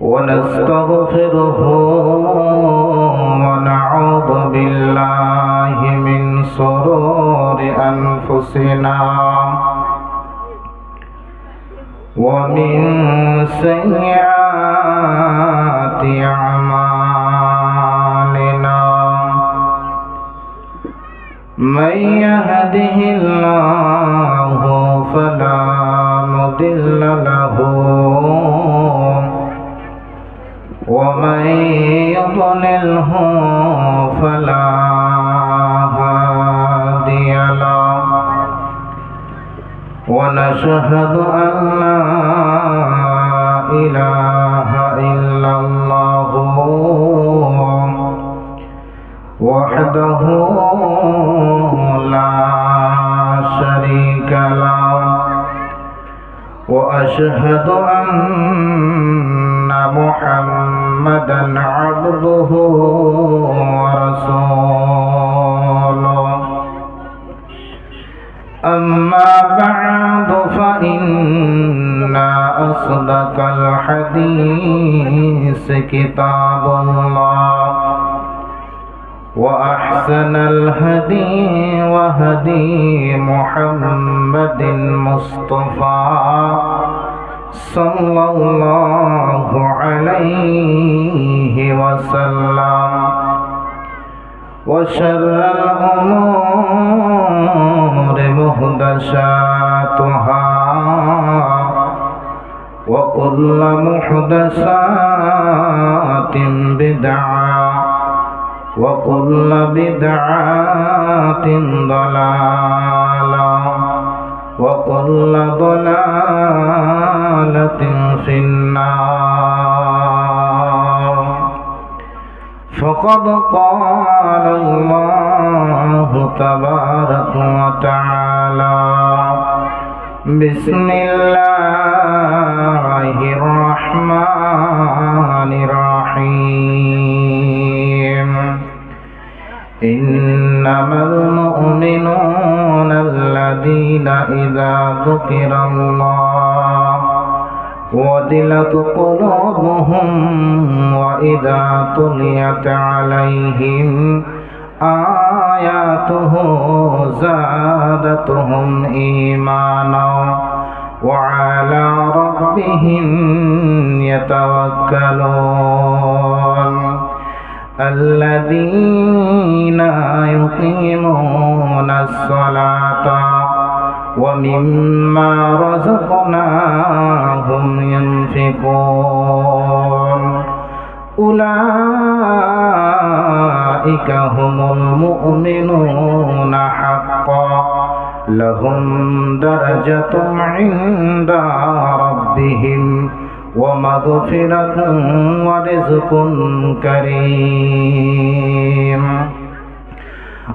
ونستغفره ونعوذ بالله من شرور أنفسنا ومن سيئات أعمالنا من يهده الله فلا مضل له ومن يضلله فلا هادي له ونشهد أن لا إله إلا الله وحده لا شريك له وأشهد أن محمدا عبده ورسوله أما بعد فإن أصدق الحديث كتاب الله وأحسن الهدي وهدي محمد مصطفى صلى الله عليه وسلم وشر الأمور محدثاتها وكل محدثات بدعة وكل بدعة ضلالة وكل ضلالة في النار فقد قال الله تبارك وتعالى بسم الله الرحمن الرحيم إنما المؤمنون الذين إذا ذكر الله وجلت قلوبهم وإذا تليت عليهم آياته زادتهم إيمانا وعلى ربهم يتوكلون الذين يقيمون الصلاة ومما رزقناهم ينفقون أولئك هم المؤمنون حقا لهم درجة عند ربهم ومغفرة ورزق كريم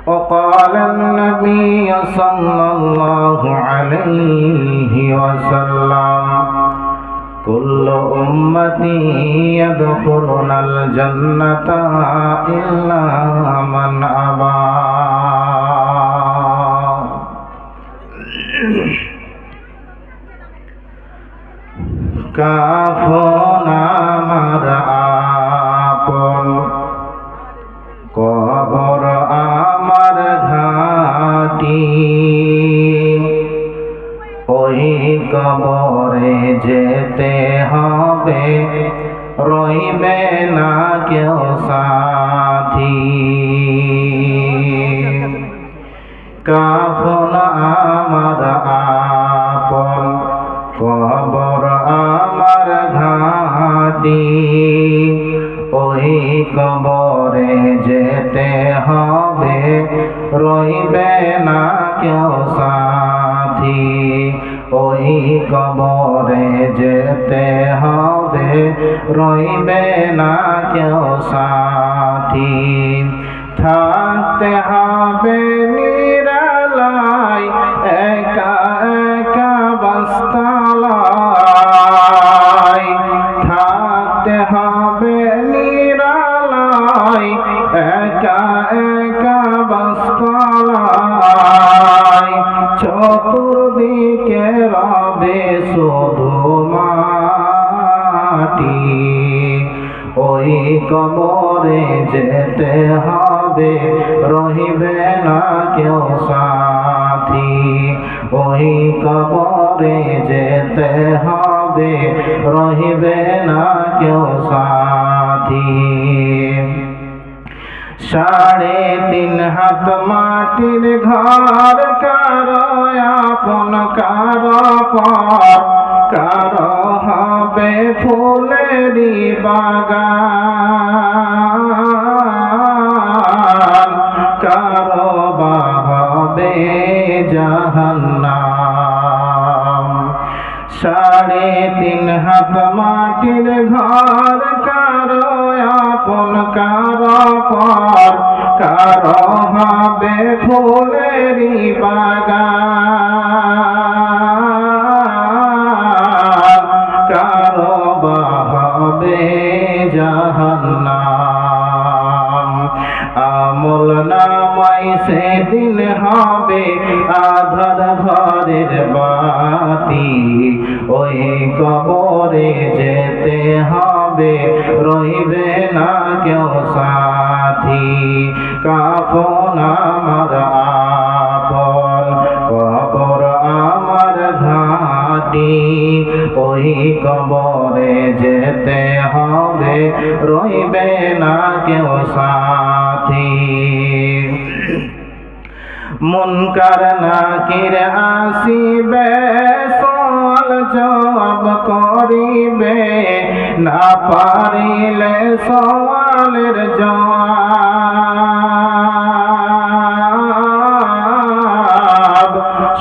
وقال النبي صلى الله عليه وسلم كل أمتي يدخلون الجنة إلا من أبى কাফন আমার আপন কবর আমার ঘাটি ওই কবরে যেতে হবে রইবে না কেউ সাথী কাফন আমার আপন কবর আমার ঘাটি ওই কবরে যেতে হবে রইবে না কেউ সাথী ওই কবরে যেতে হবে রইবে না কেউ সাথী থাকতে হবে নিরালায় একা একা বাস্তালায় থাকতে হবে নিরালায় একা একা বাস্তালায় চতুর্দিকে রবে শুধু মাটি, ওই কবরে যেতে হবে, রহিবে না কেউ সাথী। ওই কবরে যেতে হবে, রহিবে না কেউ সাথী। 3.5 হাত মাটির ঘর, কারো আপন কারো পর, কারো হবে ফুলেরই বাগান, কারো বা হবে জাহান্নাম। 3.5 হাত মাটির ঘর, কারো আপন কারো পর, কারো হবে ফুলেরই বাগান, কারো বা হবে জাহান্নাম। আমল নামাই সেদিন হবে আধার ঘরের বাতি, ওই কবরে যেতে হবে, রইবে না কেউ সাথী। কাফন আমার আপন, কবর আমার ঘাটি, ওই কবরে যেতে হবে, রইবে না কেউ সাথী। মুনকার নাকির আসিবে, সওয়াল জবাব করিবে, না পারিলে সওয়ালের জবাব,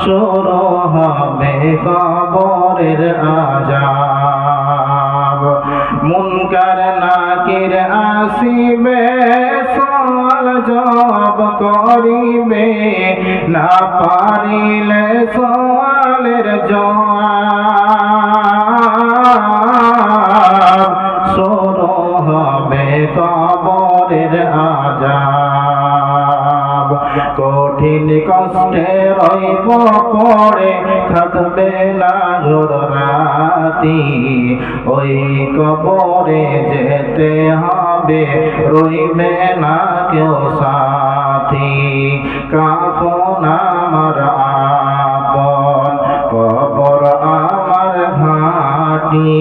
শুরু হবে কবরের আযাব। মুনকার নাকির আসিবে, সওয়াল জবাব করিবে, না পারিলে সওয়ালের জবাব, শুরু হবে কবরের আযাব। কঠিন কষ্টে রইব পড়ে, থাকবে না ঘোর রাতি, ওই কবরে যেতে হবে, রইবে না কেউ সাথী। কাফন আমার আপন, কবর আমার ঘাটি,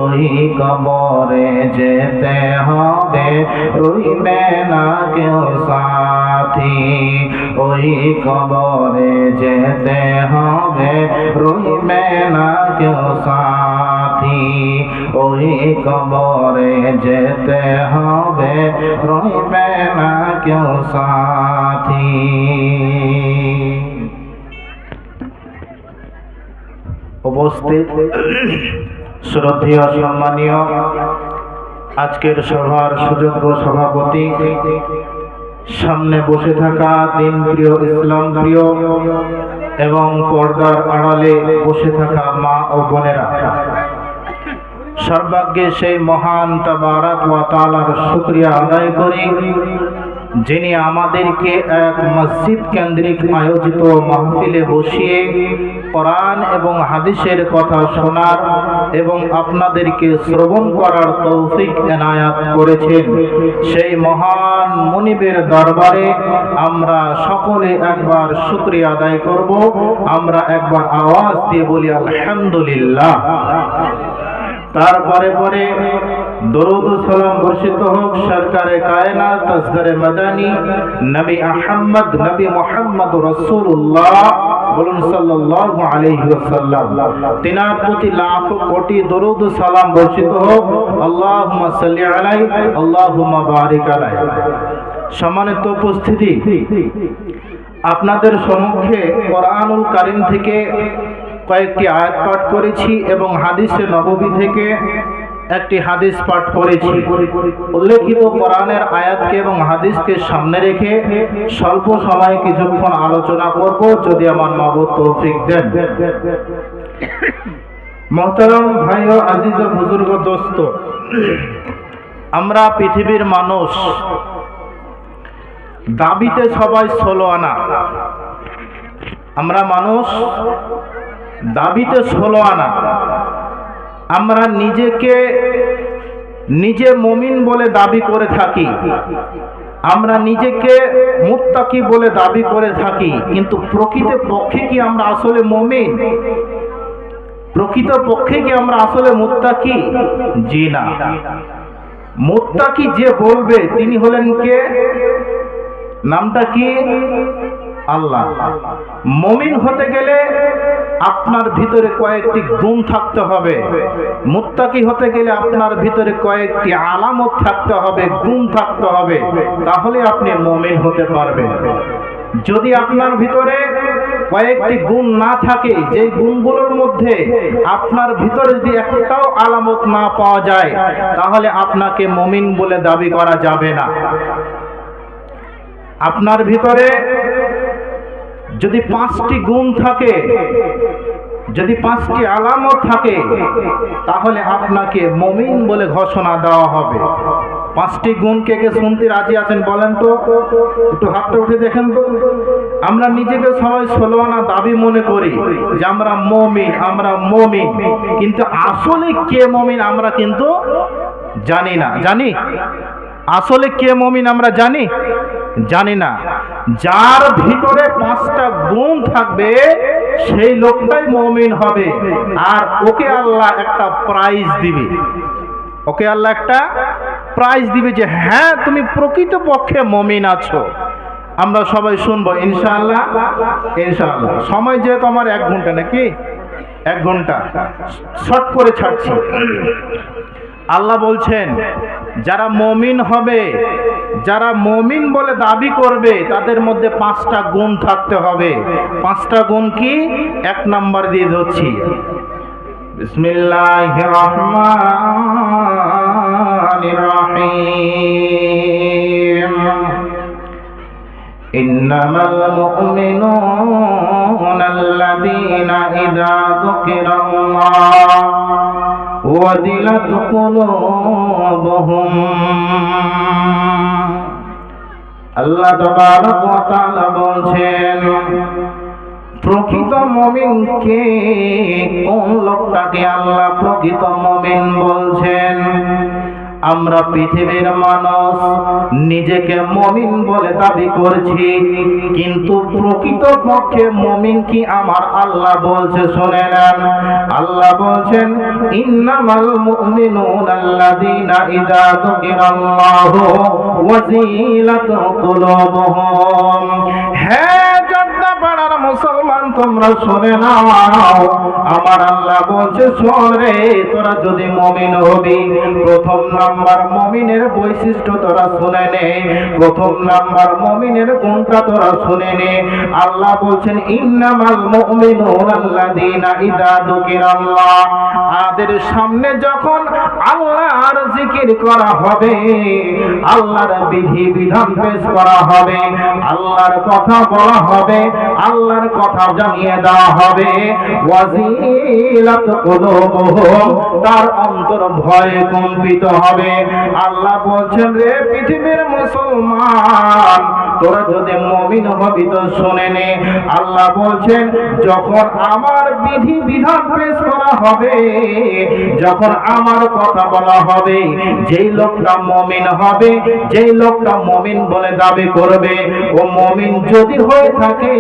ওই কবরে যেতে হবে, রইবে না কেউ সাথী। ওই কবরে যেতে হবে, রইবে না কেউ সাথী। ওই কবরে যেতে হবে, রইবে না কেউ সাথী। উপস্থিত শ্রদ্ধেয় সম্মানীয় আজকের সভার সুযোগ্য সভাপতি, সামনে বসে থাকা দিনপ্রিয় ইসলাম প্রিয় এবং পর্দার আড়ালে বসে থাকা মা ও বোনেরা, সর্বাগ্যে সেই মহান তাবারাক ওয়া তাআলার শুকরিয়া আদায় করি, যিনি আমাদেরকে এক মসজিদ কেন্দ্রিক আয়োজিত মাহফিলে বসিয়ে কোরআন এবং হাদিসের কথা শোনার এবং আপনাদেরকে শ্রবণ করার তৌফিক এনায়াত করেছেন। সেই মহান মুনিবের দরবারে আমরা সকলে একবার শুকরিয়া আদায় করব। আমরা একবার আওয়াজ দিয়ে বলি আলহামদুলিল্লাহ। তারপরে পরে দরুদ ও সালাম বর্ষিত হোক সরকারে কায়নাত তাজদারে মাদানী নবী আহমদ নবী মুহাম্মদ রাসূলুল্লাহ, বলুন সাল্লাল্লাহু আলাইহি ওয়াসাল্লাম। তিনার প্রতি লাখো কোটি দরুদ ও সালাম বর্ষিত হোক। আল্লাহুম্মা সাল্লি আলাইহি আল্লাহুম্মা বারিক আলাইহি। সম্মানিত উপস্থিতি, আপনাদের সম্মুখে কোরআনুল কারীম থেকে কয়েকটি আয়াত পাঠ করেছি এবং হাদিসে নববী থেকে একটি হাদিস পাঠ করেছি। উল্লেখিত কোরআনের আয়াতকে এবং হাদিসকে সামনে রেখে স্বল্প সময়ে কিছুক্ষণ আলোচনা করব, যদি আমার মাবুদ তৌফিক দেন। মুহতারাম ভাই ও আজিজ ও বুজুর্গ দোস্ত, আমরা পৃথিবীর মানুষ, দাবিতে সবাই 16 আনা। আমরা মানুষ, দাবিতে 16 আনা। আমরা নিজে মুমিন বলে দাবি করে থাকি, আমরা নিজেকে মুত্তাকি বলে দাবি করে থাকি, কিন্তু প্রকৃত পক্ষে কি আমরা আসলে মুমিন? প্রকৃত পক্ষে কি আমরা আসলে মুত্তাকি? জি না। মুত্তাকি যে বলবে তিনি হলেন কে? নামটা কি? আল্লাহ। মুমিন হতে গেলে আপনার ভিতরে কয়েকটি গুণ থাকতে হবে, মুত্তাকি হতে গেলে আপনার ভিতরে কয়েকটি আলামত থাকতে হবে, গুণ থাকতে হবে, তাহলে আপনি মুমিন হতে পারবেন। যদি আপনার ভিতরে কয়েকটি গুণ না থাকে, যে গুণগুলোর মধ্যে আপনার ভিতরে যদি একটাও আলামত না পাওয়া যায়, তাহলে আপনাকে মুমিন বলে দাবি করা যাবে না। আপনার ভিতরে যদি 5টি গুণ থাকে, যদি 5টি আলামত থাকে, তাহলে আপনাকে মুমিন বলে ঘোষণা দেওয়া হবে। 5টি গুণ কে কে শুনতে রাজি আছেন বলেন তো? একটু হাতটা উঠে দেখেন তো। আমরা নিজেকে সবাই 16 আনা দাবি মনে করি যে আমরা মুমিন, আমরা মুমিন, কিন্তু আসলে কে মুমিন আমরা কিন্তু জানি না। জানি আসলে কে মুমিন আমরা জানি না। যার ভিতরে 5টা গুণ থাকবে সেই লোকটাই মুমিন হবে, আর ওকে আল্লাহ একটা প্রাইজ দিবে। ওকে আল্লাহ একটা প্রাইজ দিবে যে হ্যাঁ তুমি প্রকৃত পক্ষে মুমিন আছো। আমরা সবাই শুনবো ইনশাআল্লাহ। ইনশাআল্লাহ। সময় যেহেতু আমার 1 ঘন্টা, নাকি 1 ঘন্টা শর্ট করে ছাড়ছি। আল্লাহ বলছেন যারা মুমিন হবে, যারা মুমিন বলে দাবি করবে, তাদের মধ্যে 5টা গুণ থাকতে হবে। 5টা গুণ কি? 1 নাম্বার দিয়ে ধরছি। বিসমিল্লাহির রহমানির রহিম। ইন্নামাল মুমিনুনা আল্লাযীনা ইযা যুকিরাল্লাহ ওয়াজিলাত কুলুবুহুম। আল্লাহ তাবারক ওয়া তাআলা বলছেন প্রকৃত মুমিন কে? কোন লোকটাকে আল্লাহ প্রকৃত মুমিন বলছেন? আমরা পৃথিবীর মানুষ নিজেকে মুমিন বলে দাবি করছি, কিন্তু প্রকৃত পক্ষে মুমিন কি আমার আল্লাহ বলছে শুনে নেন। আল্লাহ বলছেন ইন্নামাল মুমিনুনা আল্লাযীনা ইযা যুকিরাল্লাহু ওয়াজিলাত কুলুবুহুম। হ্যাঁ জর্দা পাড়ার মুসলমান তোমরা শুনে নাও, আমার আল্লাহ বলছে শোন রে, তোরা যদি মুমিন হবি, প্রথম নাম্বার মুমিনের বৈশিষ্ট্য তোরা শুনে নে, প্রথম নাম্বার মুমিনের গুণটা তোরা শুনে নে। আল্লাহ বলছেন ইন্নামাল মুমিনুনা আল্লাযীনা ইযা যুকিরাল্লাহ। আমাদের সামনে যখন আল্লাহর জিকির করা হবে, আল্লাহর বিধি বিধান পেশ করা হবে, আল্লাহর কথা বলা হবে, আল্লাহর কথা জানিয়ে দেওয়া হবে, ওয়াজিলাত কুলুবুহুম, তার অন্তর ভয়ে কম্পিত হবে। আল্লাহ বলছেন রে পৃথিবীর মুসলমান, তোরা যদি মুমিন হবি তো শুনে নে। আল্লাহ বলছেন যখন আমার বিধি বিধান পেশ করা হবে, যখন আমার কথা বলা হবে, যেই লোকটা মুমিন হবে, যেই লোকটা মুমিন বলে দাবি করবে, ও মুমিন যদি হয়ে থাকে,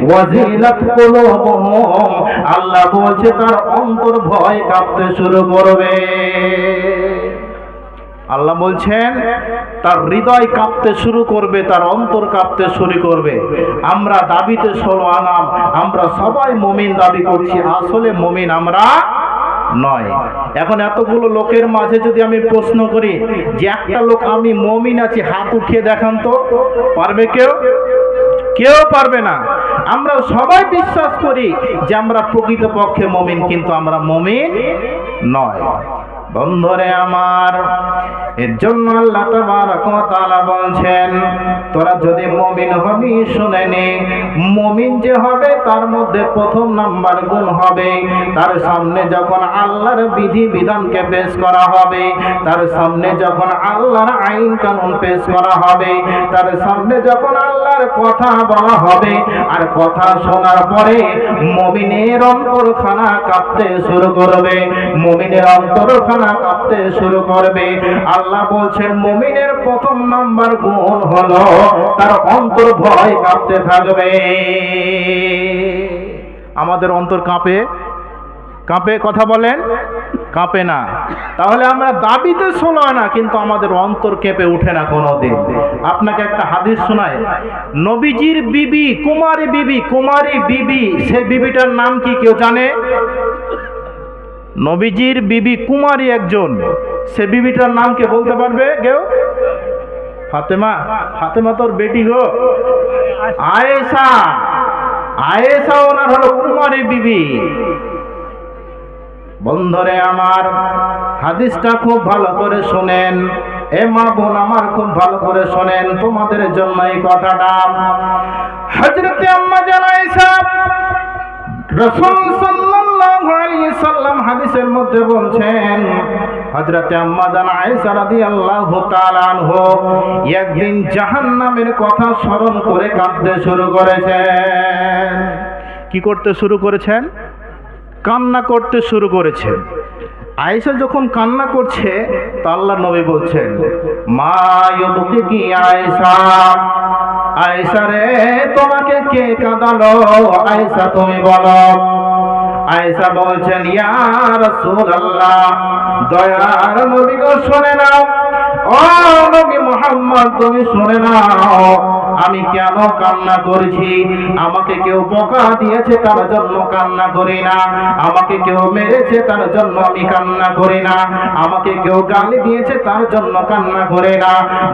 ওয়াজিলাত কুলুবুহুম, আল্লাহ বলছে তার অন্তর ভয় কাঁপতে শুরু করবে। আল্লাহ বলছেন তার হৃদয় কাঁপতে শুরু করবে, তার অন্তর কাঁপতে শুরু করবে। আমরা দাবিতে 16 আনা, আমরা সবাই মুমিন দাবি করছি, আসলে মুমিন আমরা নয়। এখন এতগুলো লোকের মাঝে যদি আমি প্রশ্ন করি যে একটা লোক আমি মুমিন আছি, হাত উঠিয়ে দেখান তো, পারবে কেউ? কেউ পারবে না। আমরা সবাই বিশ্বাস করি যে আমরা প্রকৃতপক্ষে মুমিন, কিন্তু আমরা মুমিন নয়। বন্ধুরে আমার, এর জন্য আল্লাহ তাবারক ওয়া তাআলা বলছেন তোরা যদি মুমিন হবি শুনে নে, মুমিন যে হবে তার মধ্যে প্রথম নাম্বার গুণ হবে, তার সামনে যখন আল্লাহর বিধি বিধানকে পেশ করা হবে, তার সামনে যখন আল্লাহর আইন কানুন পেশ করা হবে, তার সামনে যখন আল্লাহর আল্লাহর কথা বলা হবে, আর কথা শোনার পরে মুমিনের অন্তরখানা কাঁপতে শুরু করবে, মুমিনের অন্তরখানা কাঁপতে শুরু করবে। আল্লাহ বলছেন মুমিনের প্রথম নাম্বার গুণ হলো তার অন্তর ভয় কাঁপতে থাকবে। আমাদের অন্তর কাঁপে? কাঁপে? কথা বলেন, কাঁপে না। তাহলে আমরা দাবিতে শোনা না, কিন্তু আমাদের অন্তর কেঁপে উঠে না কোনোদিন। আপনাকে একটা হাদিস শোনায়, নবীজির বিবি কুমারী বিবি, সেই বিবিটার নাম কি কেউ জানে? নবীজির বিবি কুমারী একজন, সে বিবিটার নাম কে বলতে পারবে কেউ? ফাতেমা? ফাতেমা তোর বেটি গো, আয়েশা। আয়েশা ওনার হলো কুমারী বিবি। বন্ধুরে আমার, হাদিসটা খুব ভালো করে শোনেন, এ মা বোন আমার খুব ভালো করে শোনেন, তোমাদের জন্য এই কথাটা। হযরতে আম্মা জান আয়েশা, রাসূল সাল্লাল্লাহু আলাইহি সাল্লাম হাদিসের মধ্যে বলছেন, হযরতে আম্মা জান আয়েশা রাদিয়াল্লাহু তাআলা আনহু একদিন জাহান্নামের কথা স্মরণ করে কাঁদতে শুরু করেছেন। কি করতে শুরু করেছেন? কান্না করতে শুরু করেছেন। আয়েশা যখন কান্না করছে, তা আল্লাহর নবী বলছেন, মা ইউবকি আয়েশা, আয়েশা রে তোমাকে কে কাঁদালো? আয়েশা তুমি বলো। আয়েশা বলছেন, ইয়া রাসূলুল্লাহ, দয়ার নবী গো শুনে নাও, ও নবী মুহাম্মদ তুমি শুনে নাও, আমি কেন কান্না করছি। আমাকে কেউ বকা দিয়েছে তার জন্য কান্না করি না, আমাকে কেউ মেরেছে তার জন্য আমি কান্না করি না, আমাকে কেউ গালি দিয়েছে তার জন্য কান্না করি না।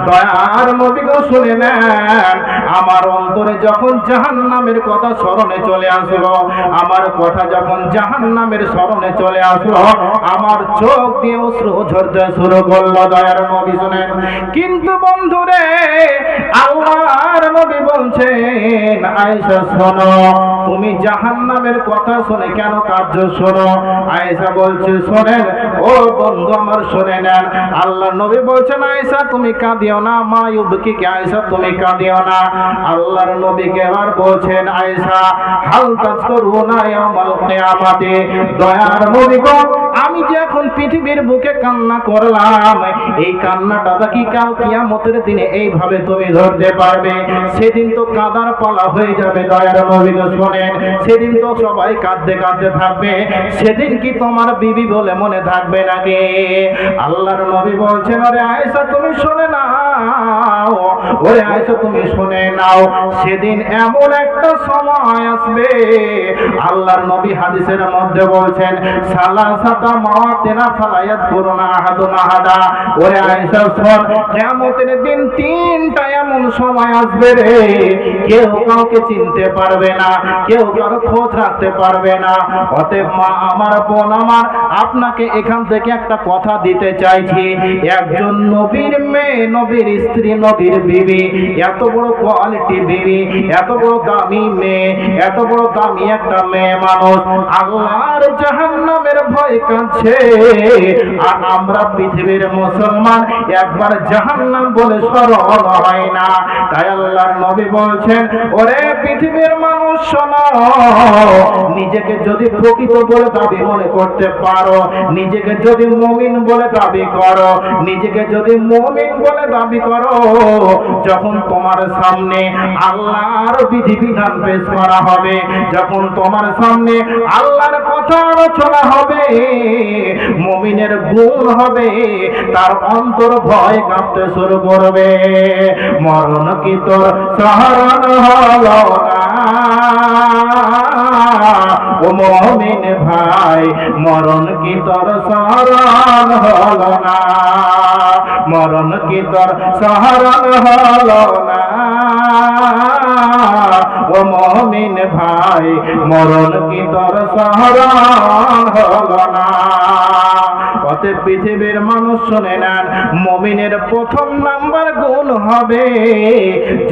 দয়ার নবী গো শুনে নেন, আমার অন্তরে যখন জাহান্নামের কথা স্মরণে চলে আসলো, আমার কথা যখন জাহান্নামের স্মরণে চলে আসলো, আমার চোখ দিয়ে অশ্রু ঝরতে শুরু করলো। দয়ার নবী শুনেন। কিন্তু বন্ধুরে, আল্লাহর নবী বলছেন, আয়েশা শোনো, তুমি জাহান্নামের কথা শুনে কেন কাঁদছো শোনো। আয়েশা বলছে, শোনেন ও বন্ধু আমার, শুনে নেন। আল্লাহর নবী বলছেন, আয়েশা তুমি কাঁদিও না, মা ইউবকি আয়েশা তুমি কাঁদিও না। আল্লাহর নবীকে আর বলছেন, আয়েশা হাল তাজকুরুনা ইয়াউমাল কিয়ামাতি, দয়ার নবী গো আমি যে এখন পৃথিবীর বুকে কান্না করলাম, এই কান্নাটা কি কাল কিয়ামতের দিনে এইভাবে তুমি ধরতে পারবে? সেদিন তো কাঁদার পালা হয়ে যাবে। দয়ার নবী গো শোনেন, সেদিন তো সবাই কাঁদতে কাঁদতে থাকবে, সেদিন কি তোমার বিবি বলে মনে থাকবে নাকি? আল্লাহর নবী বলছেন, আরে আয়েশা তুমি শুনে নাও, ওরে আয়েশা তুমি শুনে নাও, সেদিন এমন একটা সময় আসবে, আল্লাহর নবী হাদিসের মধ্যে বলছেন, সালাসাতা মাওয়াতিনা ফালায়াত করুনা আহাদুন আহাদা, ওরে আয়েশা শোন, কিয়ামতের দিন তিনটা এমন সময় আসবে রে, কেউ কাউকে চিনতে পারবে না, কেউ কারো খোঁজ রাখতে পারবে না। অতএব মা আমার, বোন আমার, আপনাকে এখান থেকে একটা কথা দিতে চাইছি, একজন নবীর মেয়ে, নবীর স্ত্রী, নবীর বিবি, এত বড় কোয়ালিটি বিবি, এত বড় দামি মেয়ে, এত বড় দামি একটা মেয়ে মানুষ আল্লাহর জাহান্নামের ভয় কাঁদছে, আর আমরা পৃথিবীর মুসলমান একবার জাহান্নাম বলে স্মরণ হয় না। তাই আল্লাহর নবী বলছেন, ওরে পৃথিবীর মানুষ শোনো, নিজেকে যদি প্রকৃত বলে দাবি মনে করতে পারো, নিজেকে যদি মুমিন বলে দাবি করো, নিজেকে যদি মুমিন বলে দাবি করো, যখন তোমার সামনে আল্লাহর বিধিবিধান পেশ করা হবে, যখন তোমার সামনে আল্লাহর কথা আলোচনা হবে, মুমিনের গুণ হবে, তার অন্তর ভয় কাঁপতে শুরু করবে। মরণ কি তোর সহরণ হলো না, ও মুমিন ভাই, মরণ কি তোর সহরণ হলো না, মরণ কি তোর সহরণ হলো না, ও মুমিন ভাই, মরণ কি তোর সহরণ হলো না। অতএব পৃথিবীর মানুষ শুনে নেন, মুমিনের প্রথম নাম্বার গুণ হবে,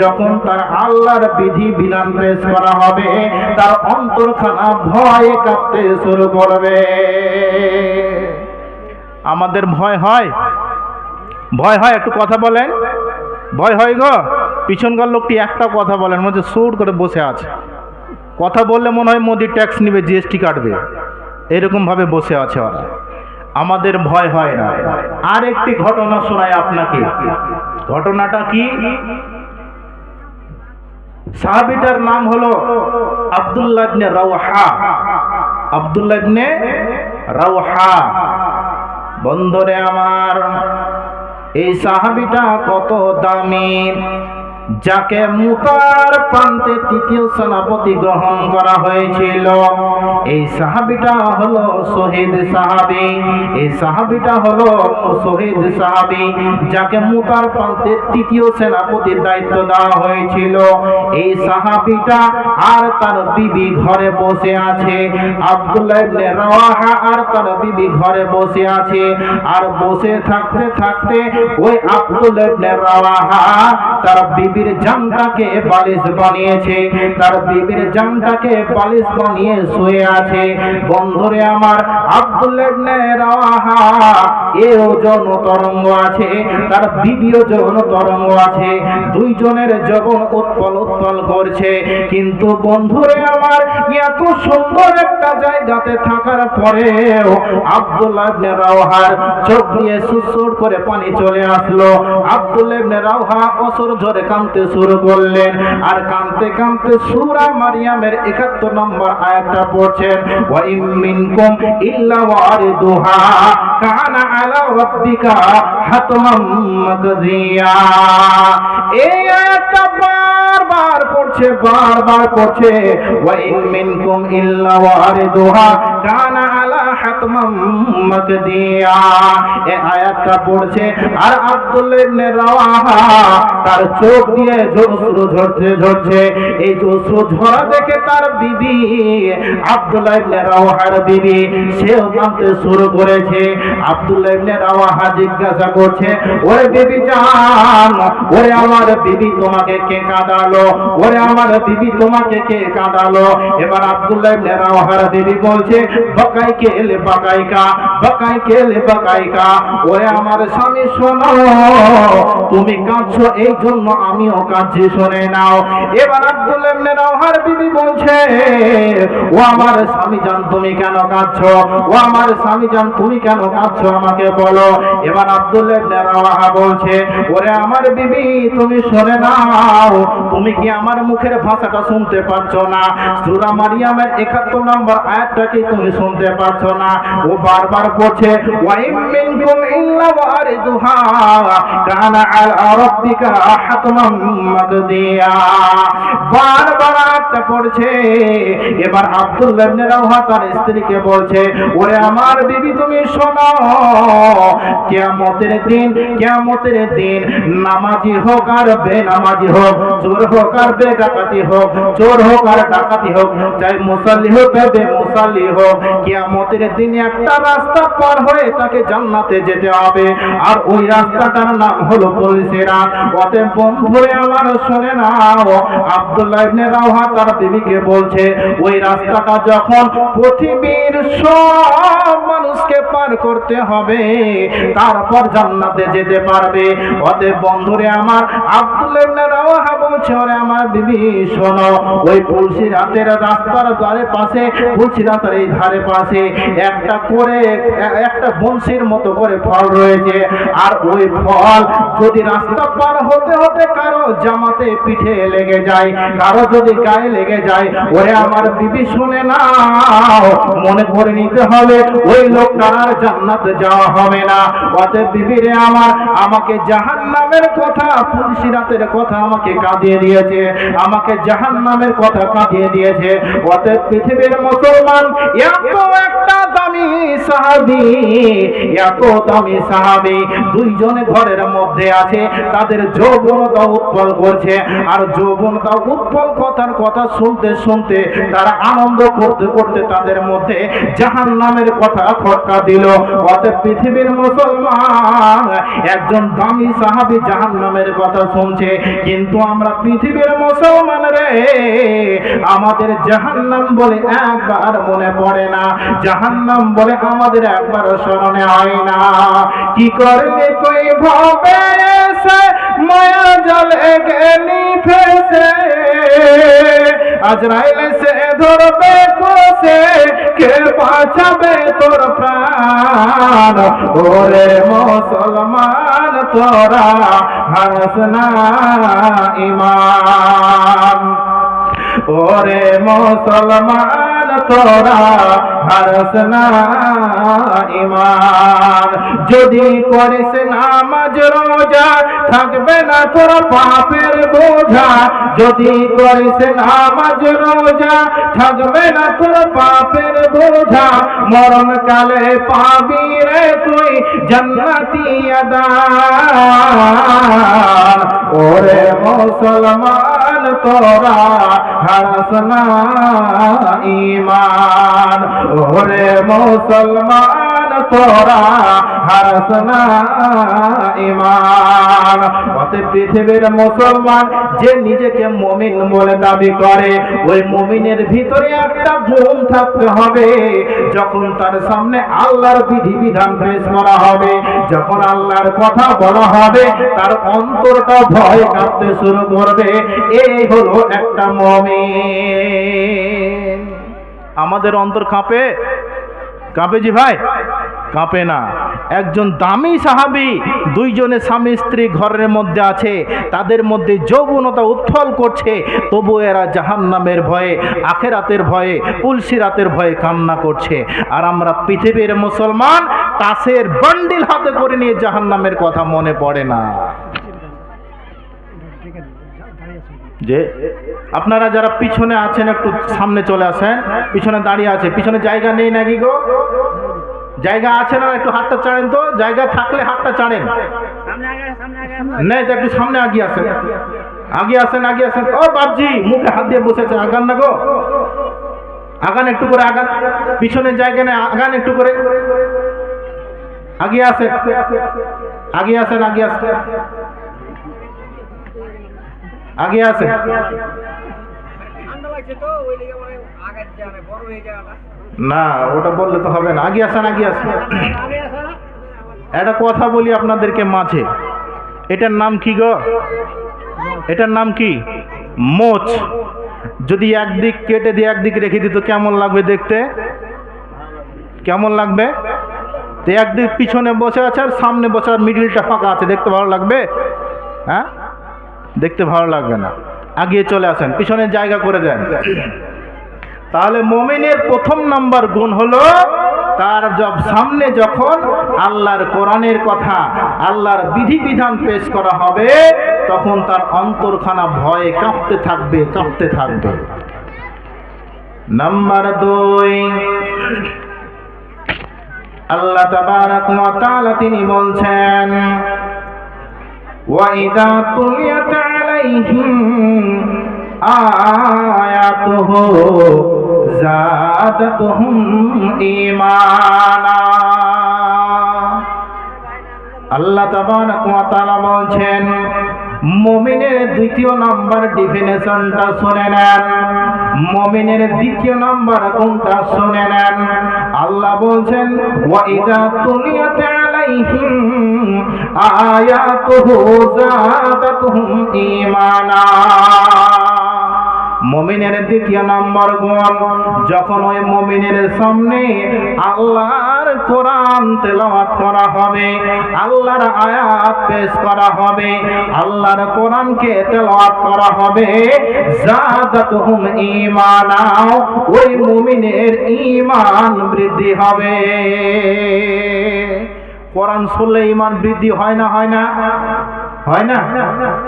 যখন তার আল্লাহর বিধি বিধান পেশ করা হবে, তার অন্তরখানা ভয়ে কাঁপতে শুরু করবে। আমাদের ভয় হয়? ভয় হয়? একটু কথা বলেন, ভয় হয় গো? পিছনকার লোকটি একটা কথা বলেন, মনে হচ্ছে সুর করে বসে আছে, কথা বললে মনে হয় মোদি ট্যাক্স নিবে, জিএসটি কাটবে, এরকমভাবে বসে আছে ওরা। আমাদের ভয় হয় না। আর একটি ঘটনা শোনাই আপনাকে। ঘটনাটা কি? সাহাবীটার নাম হলো আব্দুল্লাহ ইবনে রাওহা। আব্দুল্লাহ ইবনে রাওহা। বন্ধুরে আমার, এই সাহাবীটা কত দামি, যাকে মুতার প্রান্তে তৃতীয় সেনাপতি গ্রহণ করা হয়েছিল। এই সাহাবীটা হলো শহীদ সাহাবী। এই সাহাবীটা হলো শহীদ সাহাবী, যাকে মুতার প্রান্তে তৃতীয় সেনাপতির দায়িত্ব দেওয়া হয়েছিল। এই সাহাবীটা আর তার বিবি ঘরে বসে আছে। আব্দুল্লাহ ইবনে রাওয়াহা আর তার বিবি ঘরে বসে আছে। আর বসে থাকতে থাকতে ওই আব্দুল্লাহ ইবনে রাওয়াহা তার বিবির জানটাকে বালিশ বানিয়েছে, তার বিবির জানটাকে বালিশ বানিয়ে শুয়ে আছে। বন্ধুরে আমার, আব্দুল্লাহ ইবনে রাওয়াহা এও যৌন তরঙ্গ আছে, তার বিবিও যৌন তরঙ্গ আছে, দুইজনের যৌবন উৎপল উৎপল করছে। কিন্তু বন্ধুরে আমার, এত সুন্দর একটা জায়গাতে থাকার পরেও আব্দুল্লাহ ইবনে রাওয়াহার চোখ দিয়ে সুরসুর করে পানি চলে আসলো। আব্দুল্লাহ ইবনে রাওয়াহা অসর ঝরে কাঁদতে শুরু করলেন। আর কাঁদতে কাঁদতে সূরা মারইয়ামের ৭১ নম্বর আয়াতটা পড়ছেন, ওয়া ইম মিনকুম ইল্লা ওয়ারিদুহা কানা আলা রাব্বিকা হাতমান মাকদিয়া। এই আয়াতটা বারবার পড়ছে, বারবার পড়ছে, ওয়া ইম মিনকুম ইল্লা ওয়ারিদুহা কানা আলা হাতমান মাকদিয়া। এই আয়াতটা পড়ছে আর আব্দুল্লাহ ইবনে রাওয়াহা তার চোখ দিয়ে অশ্রু ঝরছে ঝরছে। এই অশ্রু ঝরা দেখে তার বিবি আব্দুল্লাহ ইবনে রাওয়াহার বিবি সেও কাঁদতে শুরু করেছে। আব্দুল্লাহ ইবনে রাওয়াহা জিজ্ঞাসা করছে, ওরে বিবি জান, ওরে আমার বিবি তোমাকে কে কাঁদালো? ওরে আমার বিবি তোমাকে কে কাঁদালো? এবার আব্দুল্লাহ ইবনে রাওয়াহার বিবি বলছে, বাকাই কেলে বাকাইকা, বাকাই কেলে বাকাইকা। ওরে আমার স্বামী শোনো, তুমি কাঁদছো এই জন্য আমিও কাঁদছি, শুনে নাও। এবার আব্দুল্লাহ ইবনে রাওয়াহার বিবি বলছে, ও আমার স্বামী জান তুমি কেন কাঁদছো? ও আমার স্বামী জান তুমি কেন কাঁদছো আমাকে বলো। এবার আব্দুল্লাহ ইবনে রাওয়াহা বলছে, ওরে আমার বিবি তুমি শুনে নাও, তুমি কি আমার মুখের ভাষাটা শুনতে পাচ্ছো না? সূরা মারইয়ামের ৭১ নম্বর আয়াতটা কি তুমি শুনতে পাচ্ছো না? ও বারবার পড়ছে, ওয়া ইম মিনকুম ইল্লা ওয়ারিদুহা কানা আলা রাব্বিকা হাতমান মাকদিয়া। বারবার আয়াতটা পড়ছে। এবার আব্দুল্লাহ ইবনে রাওয়াহা তার স্ত্রীকে বলছে, ওরে আমার বিবি তুমি শোনো, কিয়ামতের দিন, কিয়ামতের দিন নামাজি হোক আর বেনামাজি হোক, চোর হোক আর বেডাকাতি হোক, চোর হোক আর ডাকাতি হোক, চাই মুসাল্লি হোক বেমুসাল্লি হোক, কিয়ামতের দিন একটা রাস্তা পার হয়ে তাকে জান্নাতে যেতে হবে। আর ওই রাস্তাটার নাম হলো পুলসিরাত। অতএব বন্ধুরে আমার শুনে নাও, আব্দুল্লাহ ইবনে রাওয়াহা তার বিবিকে বলছে, ওই রাস্তাটা যখন পৃথিবীর সব মানুষকে পার করতে হবে, তারপর জান্নাতে যেতে পারবে। অতএব বন্ধুরে আমার, আব্দুল্লাহ ইবনে রাওয়াহা বলছে, ওরে আমার বিবি শোনো, ওই পুলসিরাতের রাস্তার ধারে পাশে, পুলসিরাতের এই ধারে পাশে একটা করে একটা বংশীর মতো করে ফল রয়েছে। আর ওই ফল যদি রাস্তা পার হতে হতে কারো জামাতে পিঠে লেগে যায়, কারো যদি গায়ে লেগে যায়, ওরে আমার বিবি শুনে নাও, মনে করে নিতে হবে ওই লোকটার আর জান্নাতে যাওয়া হবে না। অতএব বিবিরে আমার, আমাকে জাহান্নামের কথা, পুলসিরাতের কথা আমাকে কাঁদিয়ে দিয়েছে, আমাকে জাহান্নামের কথা কাঁদিয়ে দিয়েছে। অতএব পৃথিবীর মুসলমান, এত একটা দামি সাহাবী, এত দামি সাহাবী, দুইজনে ঘরের মধ্যে আছে, তাদের যৌবনতা উৎপল করছে। আর যৌবনতা উৎপল কথার কথা শুনতে শুনতে তারা আনন্দ করতে করতে তাদের মধ্যে জাহান্নামের কথা খটকা দিল। অতএব পৃথিবীর মুসলমান, একজন দামি সাহাবী জাহান্নামের কথা শুনছে, কিন্তু আমরা পৃথিবীর মুসলমান রে, আমাদের জাহান্নাম বলে একবার মনে পড়ে না। জাহান্নাম বলে আমাদের আমাদের একবার স্মরণে হয় না। কি করলে তুই ভাবে এসে মায়া জলে গেলি ফেসে, আজরাইল সে ধরবে কোসে, কে বাঁচাবে তোর প্রাণ? ওরে মুসলমান তোরা হারস না ঈমান, ওরে মুসলমান তোরা হারস না ঈমান। যদি করিস নামাজ রোজা থাকবে না তোর পাপের বোঝা, যদি করিস নামাজ রোজা থাকবে না তোর পাপের বোঝা, মরণকালে পাবি রে তুই জান্নাতি আদান। ওরে মুসলমান তোরা হারস না ঈমান, ওরে মুসলমান তোরা হারস না ঈমান। অতএব পৃথিবীর মুসলমান যে নিজেকে মুমিন বলে দাবি করে, ওই মুমিনের ভিতরে একটা গুণ থাকতে হবে। যখন তার সামনে আল্লাহর বিধিবিধান পেশ করা হবে, যখন আল্লাহর কথা বলা হবে, তার অন্তরটা ভয় কাঁপতে শুরু করবে। এই হলো একটা মুমিন। আমাদের অন্তর কাঁপে? কাঁপে জি ভাই? কাঁপে না। একজন দামি সাহাবী, দুইজনে স্বামী স্ত্রী ঘরের মধ্যে আছে, তাদের মধ্যে যৌবনতা উত্থল করছে, তবু এরা জাহান্নামের ভয়ে, আখিরাতের ভয়ে, পুলসিরাতের ভয়ে কান্না করছে। আর আমরা পৃথিবীর মুসলমান তাসের বান্ডিল হাতে করে নিয়ে জাহান্নামের কথা মনে পড়ে না। যে আপনারা যারা পিছনে আছেন একটু সামনে চলে আসেন। পিছনে দাঁড়িয়ে আছে, পিছনে জায়গা নেই নাকি গো? জায়গা আছে না? একটু হাতটা চাড়েন তো, জায়গা থাকলে হাতটা চাড়েন। নেই তো একটু সামনে আগিয়ে আসেন, আগিয়ে আসেন, আগিয়ে আসেন। ও বাপজি মুখে হাত দিয়ে বসেছে, আগান না গো, আগান একটু করে, আগান। পিছনের জায়গা নেই, আগান একটু করে, আগিয়ে আসেন, আগিয়ে আসেন, আগিয়ে আসেন, আগে আছে না, ওটা বললে তো হবে না। আগে আসেন, আগে আসেন। একটা কথা বলি আপনাদেরকে মাঝে, এটার নাম কি গো? এটার নাম কি? মোচ। যদি একদিক কেটে দিয়ে একদিক রেখে দিত কেমন লাগবে দেখতে? কেমন লাগবে? তো একদিক পিছনে বসে আছে আর সামনে বসে, আর মিডিলটা ফাঁকা আছে, দেখতে ভালো লাগবে? হ্যাঁ, দেখতে ভালো লাগবে না। আগিয়ে চলে আসেন, পিছনের জায়গা করে দেন। তাহলে মুমিনের প্রথম নাম্বার গুণ হলো, তার সামনে যখন আল্লাহর কোরআনের কথা, আল্লাহর বিধিবিধান পেশ করা হবে, তখন তার অন্তরখানা ভয়ে কাঁপতে থাকবে, কাঁপতে থাকবে। নাম্বার 2, আল্লাহ তাবারাক ওয়া তাআলা তিনি বলছেন, وَإِذَا تُلِيَتْ عَلَيْهِمْ آيَاتُهُ زَادَتْهُمْ ঈমানা। আল্লাহ তাবারাক ওয়া তাআলা বলছেন, মুমিনের দ্বিতীয় নাম্বার ডেফিনেশনটা শুনে নেন, মুমিনের দ্বিতীয় নাম্বার কোনটা শুনে নেন। আল্লাহ বলছেন, وَإِذَا تُلِيَتْ عَلَيْهِمْ آيَاتُهُ زَادَتْهُمْ ঈমানা। মুমিনের দ্বিতীয় নম্বর গুণ, যখন ওই মুমিনের সামনে আল্লাহর কোরআন তেলাওয়াত করা হবে, আল্লাহর আয়াত পেশ করা হবে, আল্লাহর কোরআনকে তেলাওয়াত করা হবে, জাদাতুহুম ঈমানা, ওই মুমিনের ঈমান বৃদ্ধি হবে। কোরআন শুনলে ঈমান বৃদ্ধি হয় না? হয় না? হয় না?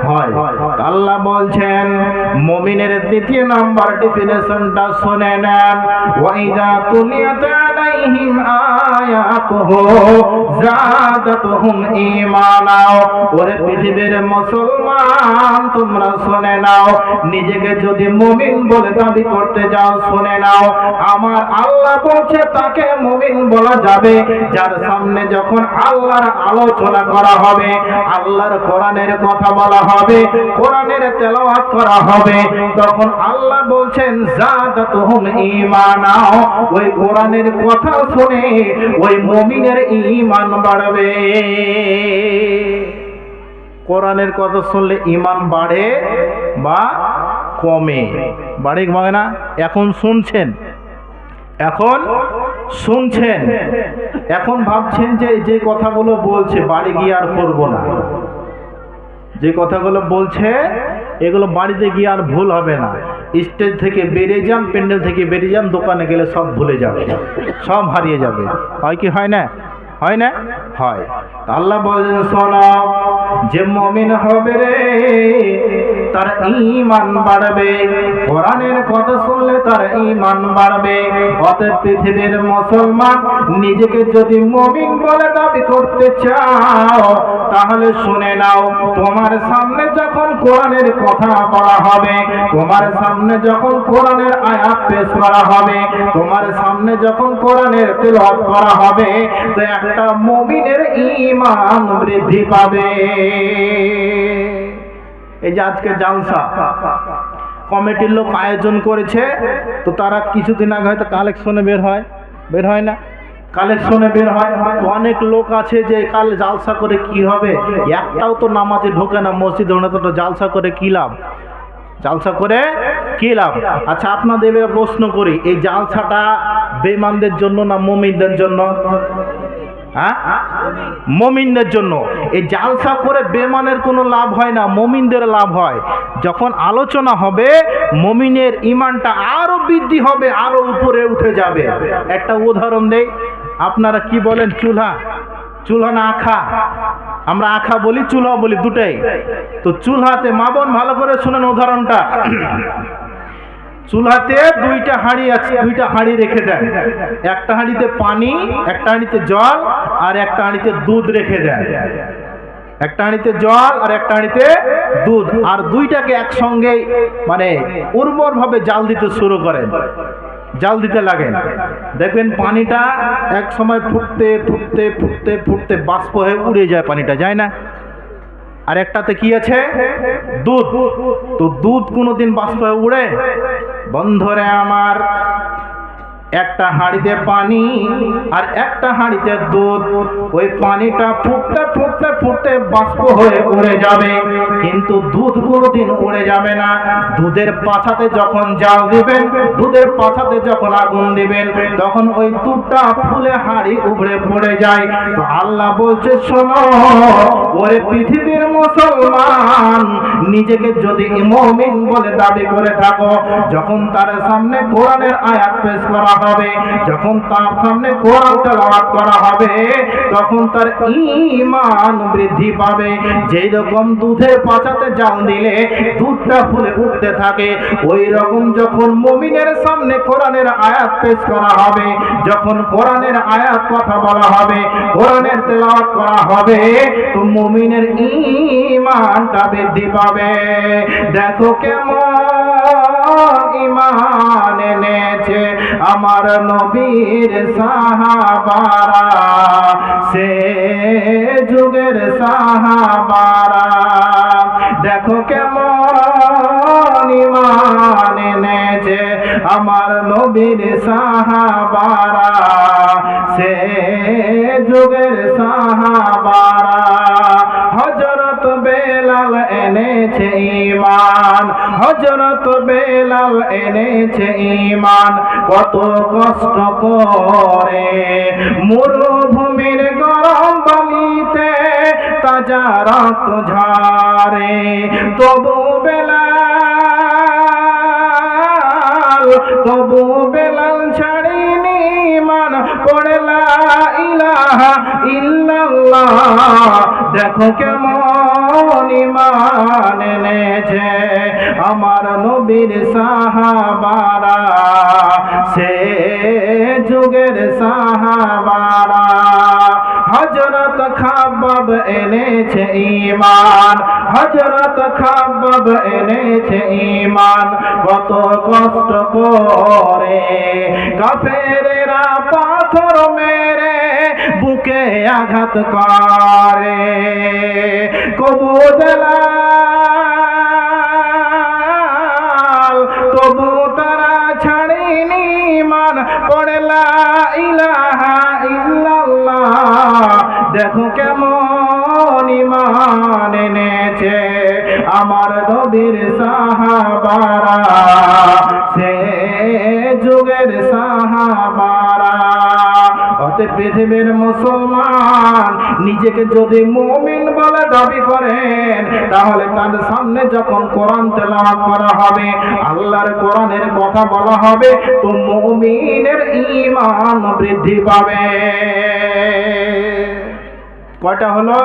হয়। আল্লাহ বলছেন, মুমিনের দ্বিতীয় নাম্বার ডেফিনেশনটা শুনে নেন, ওয়াইদা তুলিয়াত আলাইহিম আয়াতুহু জাদাতুহুম ঈমানা। ওরে পৃথিবীর মুসলমান, তোমরা শুনে নাও, নিজেকে যদি মুমিন বলে দাবি করতে যাও, শুনে নাও, আমার আল্লাহ বলছে তাকে মুমিন বলা যাবে যার সামনে যখন আল্লাহর আলোচনা করা হবে, আল্লাহর কোরআনের কথা বলা হবে, কোরআনের তেলাওয়াত করা হবে, তখন আল্লাহ বলছেন জাদাতুহুম ঈমানা। ওই কোরআনের কথা শুনে ওই মুমিনের ঈমান বাড়বে। কোরআনের কথা শুনলে ঈমান বাড়ে বা কমে? বাড়ে কমে না? এখন শুনছেন, এখন ভাবছেন যে যে কথাগুলো বলছে বাড়ি গিয়ে আর করবো না, যে কথাগুলো বলছে এগুলো বাড়িতে গিয়ে আর ভুল হবে না। স্টেজ থেকে বেরিয়ে যান, প্যান্ডেল থেকে বেরিয়ে যান, দোকানে গেলে সব ভুলে যাবে, সব হারিয়ে যাবে। হয় কি হয় না? হয় না? হয়। আল্লাহ বলেন, শোনো, যে মুমিন হবে রে তার ঈমান বাড়বে। কোরআনের কথা শুনলে তার ঈমান বাড়বে। অতএব পৃথিবীর মুসলমান নিজেকে যদি মুমিন বলে দাবি করতে চাও তাহলে শুনে নাও, তোমার সামনে যখন কোরআনের কথা বলা হবে, তোমার সামনে যখন কোরআনের আয়াত পেশ করা হবে, তোমার সামনে যখন কোরআনের তেলাওয়াত করা হবে, তো একটা মুমিনের ঈমান বৃদ্ধি পাবে। এই যে আজকে জালসা কমিটির লোক আয়োজন করেছে, তো তারা কিছুদিন আগে হয়তো কালেকশনে বের হয় না, কালেকশনে বের হয়। অনেক লোক আছে যে কাল জালসা করে কি হবে, একটাও তো নামাজে ঢোকে না মসজিদে, তো জালসা করে কি লাভ? জালসা করে কি লাভ? আচ্ছা, আপনাদের প্রশ্ন করি, এই জালসাটা বেঈমানদের জন্য না মুমিনদের জন্য? হ্যাঁ, মুমিনদের জন্য। এই জালসা করে বেঈমানের কোনো লাভ হয় না, মুমিনদের লাভ হয়। যখন আলোচনা হবে মুমিনের ঈমানটা আরো বৃদ্ধি হবে, আরো উপরে উঠে যাবে। একটা উদাহরণ দেই, আপনারা কি বলেন, চুলহা না আখা? আমরা আখা বলি, চুলহা বলি, দুটাই। তো চুলহাতে, মা বোন ভালো করে শুনেন উদাহরণটা। চুলহাতে দুইটা হাঁড়ি আছে, দুইটা হাঁড়ি রেখে দেন। একটা হাঁড়িতে পানি, একটা হাঁড়িতে জল, আর একটা হাঁড়িতে দুধ রেখে দেন। একটা হাঁড়িতে জল আর একটা হাঁড়িতে দুধ, আর দুইটাকে একসঙ্গে মানে উর্বর ভাবে জাল দিতে শুরু করেন, জাল দিতে লাগেন। দেখবেন পানিটা এক সময় ফুটতে ফুটতে ফুটতে ফুটতে বাষ্প হয়ে উড়ে যায়, পানিটা যায় না। আর একটাতে কি আছে? দুধ। তো দুধ কোনোদিন বাষ্প হয়ে উড়ে? বন্ধুরে আমার, একটা হাঁড়িতে পানি আর একটা হাঁড়িতে দুধ, ওই পানিটা ফুটতে ফুটতে ফুটতে বাষ্প হয়ে উড়ে যাবে, কিন্তু দুধ কোনোদিন উড়ে যাবে না। দুধের পাছাতে যখন জাল দিবেন, দুধের পাছাতে যখন আগুন দিবেন, তখন ওই দুধটা ফুলে হাঁড়ি উবড়ে পড়ে যায়। তো আল্লাহ বলছে, শোনো ওরে পৃথিবীর মুসলমান, নিজেকে যদি মুমিন বলে দাবি করে থাকো, যখন তার সামনে কোরআনের আয়াত পেশ করা হবে, যখন তার সামনে কোরআন তেলাওয়াত করা হবে, তখন তার ঈমান বৃদ্ধি পাবে। যেই রকম দুধের পাছাতে জাল দিলে দুধটা ফুলে উঠতে থাকে, ওই রকম যখন মুমিনের সামনে কোরআনের আয়াত পেশ করা হবে, যখন কোরআনের আয়াত কথা বলা হবে, কোরআনের তেলাওয়াত করা হবে, তো মুমিনের ঈমানটা বৃদ্ধি পাবে। দেখো কেমন ঈমান এনেছে আমার নবীর সাহাবারা, সে যুগের সাহাবারা। দেখো কেমন ঈমান এনেছে আমার নবীর সাহাবারা, সে যুগের সাহাবারা। হযরত বেলাল এনেছে ঈমান, হযরত বেলাল এনেছে ঈমান। কত কষ্ট করে মরুভূমির গরম বালিতে তাজা রক্ত ঝরে, তবু বেলাল ছাড়িনি ঈমান, পড়ে লা ইলাহা ইল্লাল্লাহ। দেখো কেমন ঈমান এনেছে আমার নবীর সাহাবারা, সে যুগের সাহাবারা। হযরত খাব্বাব এনেছে ঈমান, হযরত খাব্বাব এনেছে ঈমান। কত কষ্ট করে কাফেরেরা পাথর মেরে বুকে আঘাত করে, কবু দেলাল তবু তারা ছাড়েনি ঈমান, পড়ে লা ইলাহা ইল্লাল্লাহ। দেখো কেমন ঈমান এনেছে আমার নবীর সাহাবারা, সে যুগের সাহাবারা। অতএব পৃথিবীর মুসলমান নিজেকে যদি মুমিন বলে দাবি করেন, তাহলে তার সামনে যখন কোরআন তেলাওয়াত করা হবে, আল্লাহর কোরআনের কথা বলা হবে, তো মুমিনের ঈমান বৃদ্ধি পাবে। কয়টা হলো?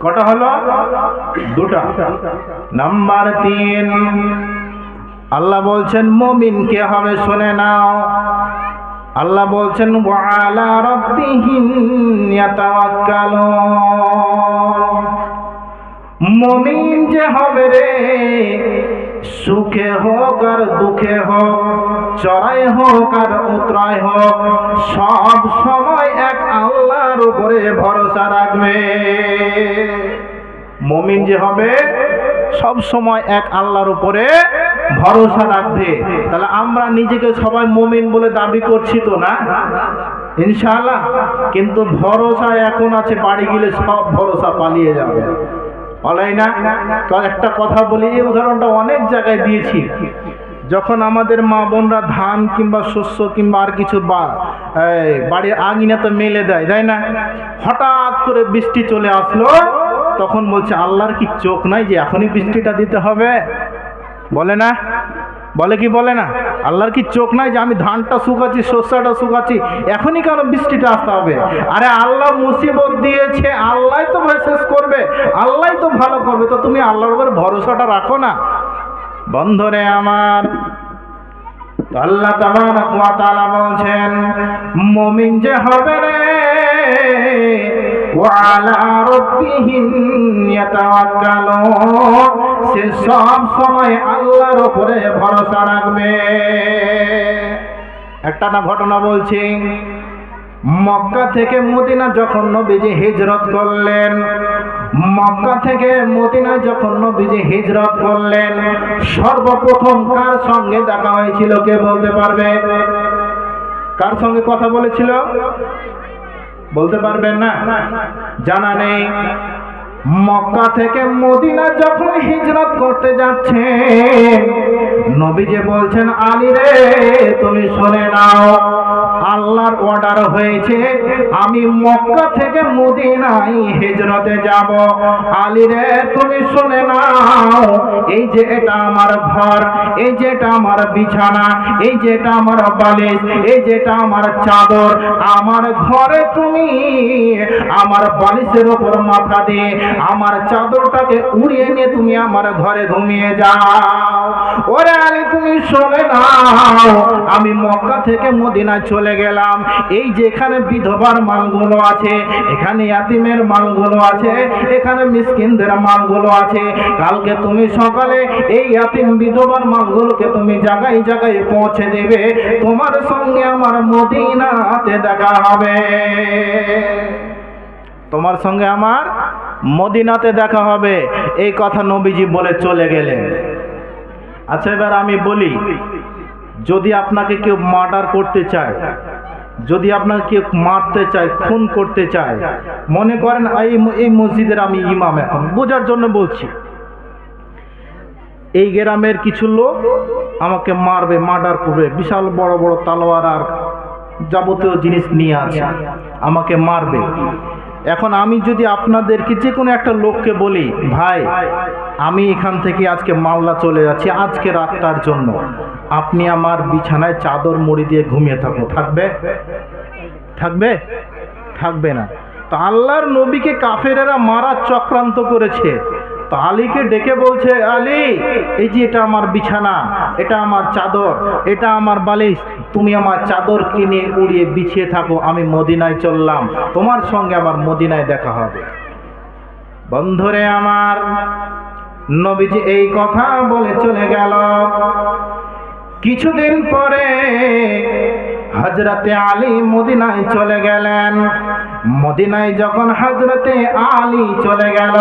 কটা হলো? দুটা। নাম্বার 3, আল্লাহ বলছেন মুমিন কে হবে শুনে নাও। আল্লাহ বলছেন ওয়া আলা রাব্বিহিম ইয়াতাওয়াক্কালুন। মুমিন যে হবে রে, সুখে হোক আর দুঃখে হোক, চড়াই হোক আর উতরাই হোক, সব সময় এক আল্লাহর উপরে ভরসা রাখবে। মুমিন যে হবে সব সময় এক আল্লাহর উপরে ভরসা রাখবে। তাহলে আমরা নিজেকে সবাই মুমিন বলে দাবি করছি তো না ইনশাআল্লাহ? কিন্তু ভরসা এখন আছে, বাড়ি গেলে সব ভরসা পালিয়ে যাবে, বলাই না? একটা কথা বলি, এই উদাহরণটা অনেক জায়গায় দিয়েছি। যখন আমাদের মা বোনরা ধান কিংবা শস্য কিংবা আর কিছু বাড়ির আঙিনাতে মেলে দেয়, তাই না? হঠাৎ করে বৃষ্টি চলে আসলো, তখন বলছে আল্লাহর কি চোখ নাই যে এখনই বৃষ্টিটা দিতে হবে? বলে না? বলে কি বলে না? আল্লাহর কি চোখ নাই যে আমি ধানটা শুকাচ্ছি, শস্যটা শুকাচ্ছি, এখনই কেন বৃষ্টিটা আসতে হবে? আরে আল্লাহ মুসিবত দিয়েছে, আল্লাহ তো শেষ করবে, আল্লাহ তো ভালো করবে, তো তুমি আল্লাহর উপর ভরসাটা রাখো না। বন্ধুরে আমার, আল্লাহ তাবারক ওয়া তাআলা বলছেন মুমিন যে হবে রে, ওয়া আলা রাব্বিহিম ইয়াতাওয়াক্কালুন, সে সব সময় আল্লাহর উপরে ভরসা রাখবে। একটা না ঘটনা বলছি, মক্কা থেকে মদিনা যখন নবীজি হিজরত করলেন, মক্কা থেকে মদিনা যখন নবীজি হিজরত করলেন, সর্বপ্রথম কার সঙ্গে দেখা হয়েছিল কে বলতে পারবে? কার সঙ্গে কথা বলেছিল? বলতে পারবেন না? জানা নেই। মক্কা থেকে মদিনা যখন হিজরত করতে যাচ্ছেন, নবীজি বলছেন আলী রে তুমি শুনে নাও, আল্লাহর অর্ডার হয়েছে আমি মক্কা থেকে মদিনায় হিজরতে যাব। আলী রে তুমি শুনে নাও, এই যে এটা আমার ঘর, এই যে এটা আমার বিছানা, এই যে এটা আমার বালিশ, এই যে এটা আমার চাদর, আমার ঘরে তুমি আমার বালিশের উপর মাথা দিয়ে আমার চাদরটাকে উড়িয়ে নিয়ে তুমি আমার ঘরে ঘুমিয়ে যাও। ওরে আলী তুমি শুনে নাও, আমি মক্কা থেকে মদিনায় চলে গেলাম, এই যে এখানে বিধবার মালগুলো আছে, এখানে ইয়াতিমের মালগুলো আছে, এখানে মিসকিনদের মালগুলো আছে, কালকে তুমি সকালে এই ইয়াতিম বিধবার মালগুলোকে তুমি জায়গায় জায়গায় পৌঁছে দেবে, তোমার সঙ্গে আমার মদিনাতে দেখা হবে, তোমার সঙ্গে আমার মদিনাতে দেখা হবে। এই কথা নবীজি বলে চলে গেলেন। আচ্ছা এবার আমি বলি, যদি আপনাকে কেউ মার্ডার করতে চায়, যদি আপনাকে কেউ মারতে চায়, খুন করতে চায়, মনে করেন এই মসজিদের আমি ইমাম, এখন বোঝার জন্য বলছি, এই গ্রামের কিছু লোক আমাকে মারবে, মার্ডার করবে, বিশাল বড় বড় তলোয়ার আর যাবতীয় জিনিস নিয়ে আসে, আমাকে মারবে। এখন আমি যদি আপনাদেরকে যে কোনো একটা লোককে বলি, ভাই আমি এখান থেকে আজকে মালদা চলে যাচ্ছি আজকে রাতটার জন্য, আপনি আমার বিছানায় চাদর মুড়ি দিয়ে ঘুমিয়ে থাকো, থাকবে? থাকবে? থাকবে না। তো আল্লাহর নবীকে কাফেরেরা মারার চক্রান্ত করেছে, তো আলীকে ডেকে বলছে আলী এই যে এটা আমার বিছানা, এটা আমার চাদর, এটা আমার বালিশ, তুমি আমার চাদর কিনে উড়িয়ে বিছিয়ে থাকো, আমি মদিনায় চললাম, তোমার সঙ্গে আমার মদিনায় দেখা হবে। বন্ধুরে আমার, নবীজি এই কথা বলে চলে গেল। কিছুদিন পরে হযরতে আলী মদিনায় চলে গেলেন। মদিনায় যখন হযরতে আলী চলে গেল,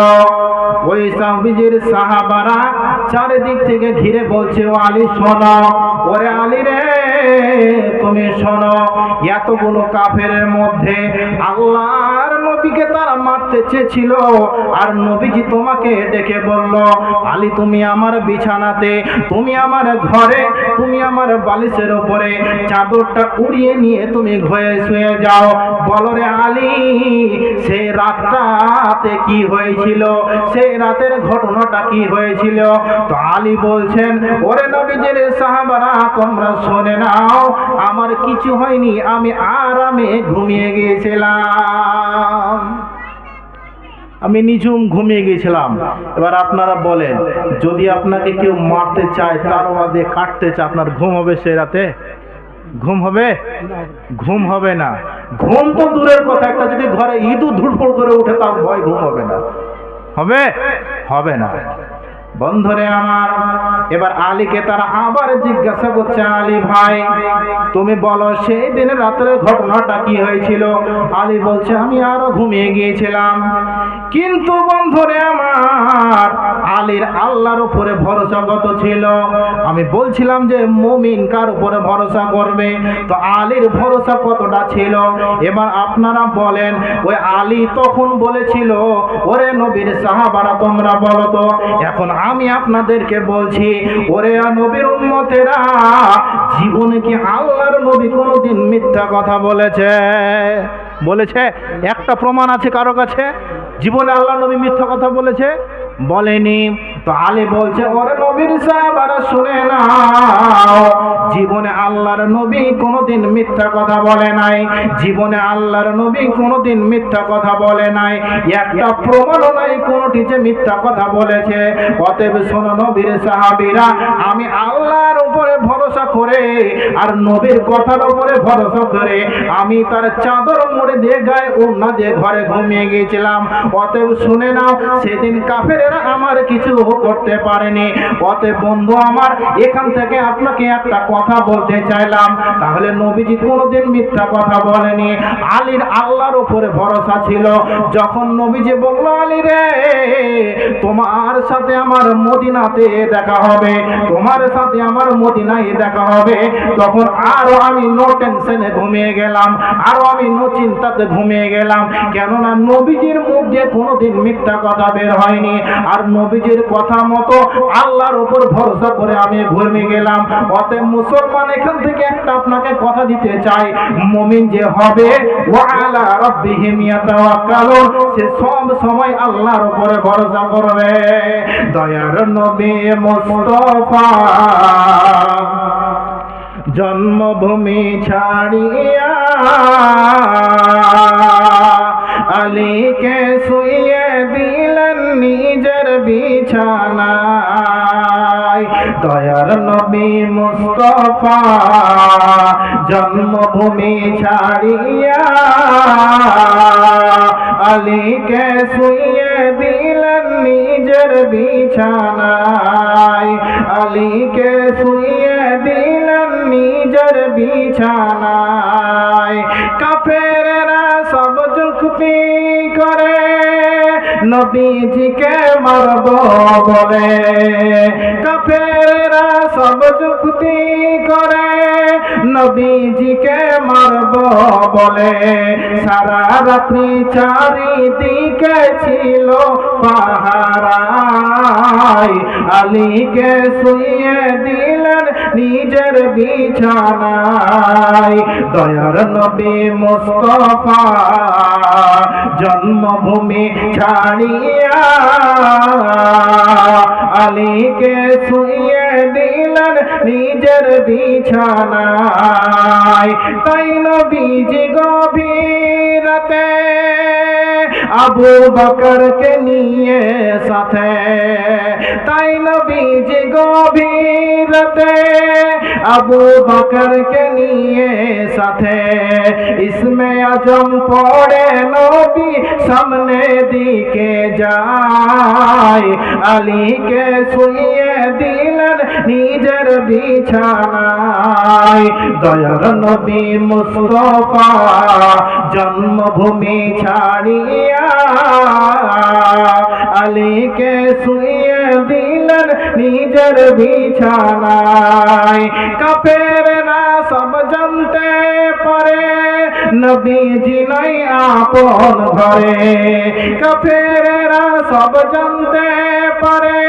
ওই সাহাবীর সাহাবারা চারিদিক থেকে ঘিরে বলছে, ও আলী শোনো, ওরে আলী রে তুমি শোনো, এতগুলো কাফেরের মধ্যে আল্লাহর নবীকে তারা মারতে চেয়েছিল, আর নবীজি তোমাকে ডেকে বলল, আলী তুমি আমার বিছানাতে, তুমি আমার ঘরে, তুমি আমার বালিশের উপরে চাদরটা উড়িয়ে নিয়ে তুমি ঘরে শুয়ে যাও। বলো রে আলী, সেই রাতে কি হয়েছিল, সেই রাতের ঘটনাটা কি হয়েছিল? তো আলী বলছেন, ওরে নবীজির সাহাবারা তোমরা শুনে নাও, আমার কিছু হয়নি, আমি আরামে ঘুমিয়ে গিয়েছিলাম, আমি নিঝুম ঘুমিয়ে গিয়েছিলাম। এবার আপনারা বলেন, যদি আপনাকে কেউ মারতে চায়, তারওয়া দিয়ে কাটতে চায়, আপনার ঘুম হবে সেই রাতে? ঘুম হবে? ঘুম হবে না। ঘুম তো দূরের কথা, একটা যদি ঘরে ইঁদুর ধুড়ফুড় করে উঠে তাও ভয়, ঘুম হবে না। হবে? হবে না। বন্ধুরে আমার, এবার আলীকে তারা আবার জিজ্ঞাসা করছে, আলী ভাই তুমি বলো সেই দিন রাতের ঘটনাটা কি হয়েছিল? আলী বলছে, আমি আরো ঘুমিয়ে গিয়েছিলাম। কিন্তু বন্ধুরে আমার, আলীর আল্লাহর উপরে ভরসা কত ছিল। আমি বলছিলাম যে মুমিন কার উপরে ভরসা করবে, তো আলীর ভরসা কতটা ছিল। এবার আপনারা বলেন, ওই আলী তখন বলেছিল, ওরে নবীর সাহাবারা তোমরা বলো তো, এখন আমি আপনাদেরকে বলছি, ওরে নবীর উম্মতেরা, জীবনে কি আল্লাহর নবী কোনোদিন মিথ্যা কথা বলেছে? বলেছে? একটা প্রমাণ আছে কারো কাছে জীবনে আল্লাহর নবী মিথ্যা কথা বলেছে? বলেনি। তো আলী বলছে, ওরে নবীর সাহাবারা শুনে নাও, জীবনে আল্লাহর নবী কোনোদিন মিথ্যা কথা বলে নাই, জীবনে আল্লাহর নবী কোনোদিন মিথ্যা কথা বলে নাই, একটা প্রমাণও নাই কোনটি যে মিথ্যা কথা বলেছে। অতএব শোনো নবীর সাহাবীরা, আমি আল্লাহর উপরে ভরসা করে আর নবীর কথার উপরে ভরসা করে আমি তার চাদর মুড়ে দিয়ে গায়ে ওড়না দিয়ে ঘরে ঘুমিয়ে গিয়েছিলাম। অতএব শুনে নাও, সেদিন কাফেরেরা আমার কিছু করতে পারেনি। অতএব বন্ধু আমার, এখান থেকে আপনাকে একটা কথা বলতে চাইলাম, তাহলে নবীজি কোনোদিন মিথ্যা কথা বলেনি। আলীর আল্লাহর উপরে ভরসা ছিল। যখন নবীজি বলল, আলী রে তোমার সাথে আমার মদিনাতে দেখা হবে, তোমার সাথে আমার মদিনায় দেখা হবে, তখন আরো আমি নো টেনশনে ঘুমিয়ে গেলাম, আরো আমি নো চিন্তাতে ঘুমিয়ে গেলাম। কেননা নবীজির মুখ দিয়ে কোনোদিন মিথ্যা কথা বের হয়নি, আর নবীজির কথা মতো আল্লাহর উপর ভরসা করে আমি ঘুমিয়ে গেলাম। অতএব মুসলমান, এখান থেকে একটা আপনাকে কথা দিতে চাই, মুমিন যে হবে, ওয়া আলা রাব্বিহিম ইয়াতাওয়াক্কালুন, সে সব সময় আল্লাহর উপরে ভরসা করবে। দয়ার নবী মুস্তাফা জন্মভূমি ছাড়িয়া আলীকে শুইয়ে দিলেন নিজের বিছানায়। দয়ার নবী মুস্তাফা জন্মভূমি ছাড়িয়া আলীকে শুইয়ে দিলেন নিজের বিছানায়, আলীকে শুইয়ে দিলেন নিজের বিছানায়। কাফেরেরা সব যুক্তি করে নবীজিকে মারব বলে, কাফেরেরা সব যুক্তি করে নবীজিকে মারব বলে। সারা রাত্রি চারিদিকে ছিল পাহারায়, আলীকে শুইয়ে দিলেন নিজের বিছানায়। দয়ার নবী মুস্তাফা জন্মভূমি ছাড়িয়া আলীকে শুইয়ে দিলেন নিজের বিছানায়। তাই নবীজি গভীর রাতে আবু বকরকে নিয়ে সাথে, তাই নবীজি গভীর রাতে আবু বকরকে নিয়ে সাথে, ইসমে আজম পড়ে নবী সামনে দিকে যায়, আলীকে শুইয়ে দিলেন নিজের বিছানায়। দয়ার নবী মুস্তাফা জন্মভূমি ছাড়িয়া আলীকে শুইয়ে দিলেন নিজের বিছানায়। কাফেররা সব জানতে পারে নবীজি নাই আপন ঘরে, কাফেররা সব জানতে পারে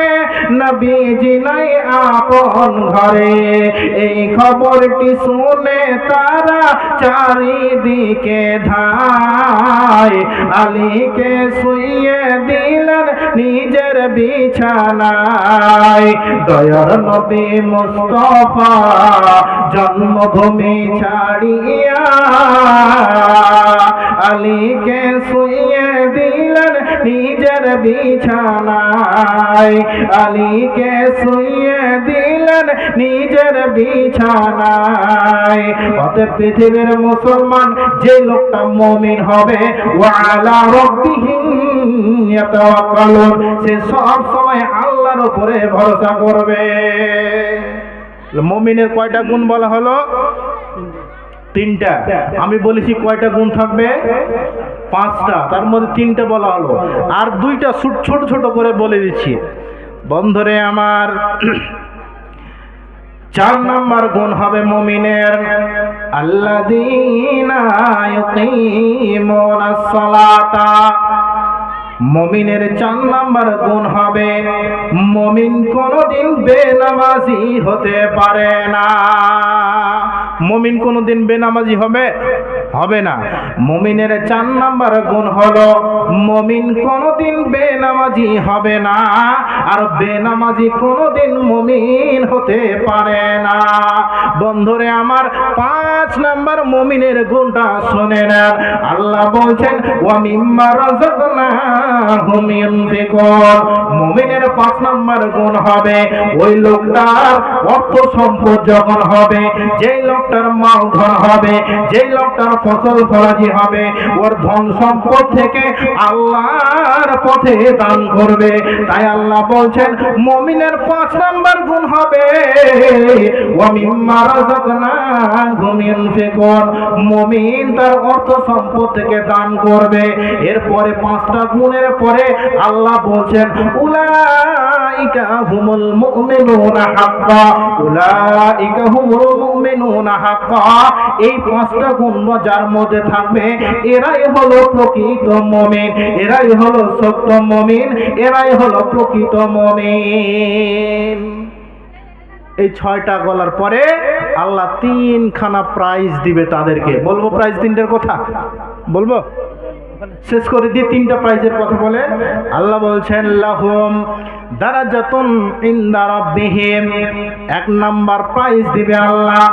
নবীজি নাই আপন ঘরে। এই খবরটি শুনে তারা চারিদিকে ধায়, আলীকে শুইয়ে দিলেন নিজের বিছানায়। দয়ার নবী মুস্তাফা জন্মভূমি ছাড়িয়া আলীকে শুইয়ে দিলেন নিজের বিছানায়, আলীকে শুইয়ে দিলেন নিজের বিছানায়। অতএব পৃথিবীর মুসলমান যে লোকটা মুমিন হবে, ওয়া আলা রাব্বিহিম ইয়াতাওয়াক্কালুন, সে সব সময় আল্লাহর উপরে ভরসা করবে। মুমিনের কয়টা গুণ বলা হলো? তিনটা। আমি বলেছি কয়টা গুণ থাকবে? পাঁচটা, তার মধ্যে তিনটা বলা হলো, আর দুইটা ছোট ছোট করে বলে দিচ্ছি। বন্ধুরে আমার, 4 নম্বর গুণ হবে মুমিনের, আল্লাযীনা ইউকিমুনাস সালাতা। মুমিনের 4 নম্বর গুণ হবে, মুমিন কোনদিন বেনামাজি হতে পারে না। মুমিন কোনদিন বেনামাজি হবে না। মুমিনের 4 নম্বর গুণ হলো, মুমিন কোনদিন বেনামাজি হবে না, আর বেনামাজি কোনদিন মুমিন হতে পারে না। বন্ধুরে আমার, 5 নম্বর মুমিনের গুণটা শুনে নেন। আল্লাহ বলছেন, ওয়া মিম্মা রাযাকনাহুম ইউনফিকুন। মুমিনের 5 নম্বর গুণ হবে, ওই লোকটার অর্থ সম্পদ যখন হবে, যেই লোকটার মালধন হবে, যেই লোকটার ফসল ফলাজি হবে, ওর ধন সম্পদ থেকে আল্লাহর পথে দান করবে। তাই আল্লাহ বলছেন, মুমিনের 5 নম্বর গুণ হবে, ওয়া মিম্মা রাযাকনাহুম ইউনফিকুন। মুমিন তার অর্থ সম্পদ থেকে দান করবে। এরপরে 5টা গুণের পরে আল্লাহ বলছেন, উলাইকা হুমুল মুমিনুনা হাক্কা, উলাইকা হুমুল মুমিনুনা হাক্কা। এই 5টা গুণ যার মধ্যে থাকবে, এরাই হলো প্রকৃত মুমিন, এরাই হলো সত্য মুমিন, এরাই হলো প্রকৃত মুমিন। এই 6টা বলার পরে আল্লাহ 3খানা প্রাইজ দিবে তাদেরকে। বলবো প্রাইজ 3টার কথা? বলবো? শেষ করে দিয়ে 3টা প্রাইজের কথা বলে আল্লাহ বলছেন, লাহুম দারাজাতুন ইনদা রাব্বিহিম। 1 নাম্বার প্রাইজ দিবে আল্লাহ,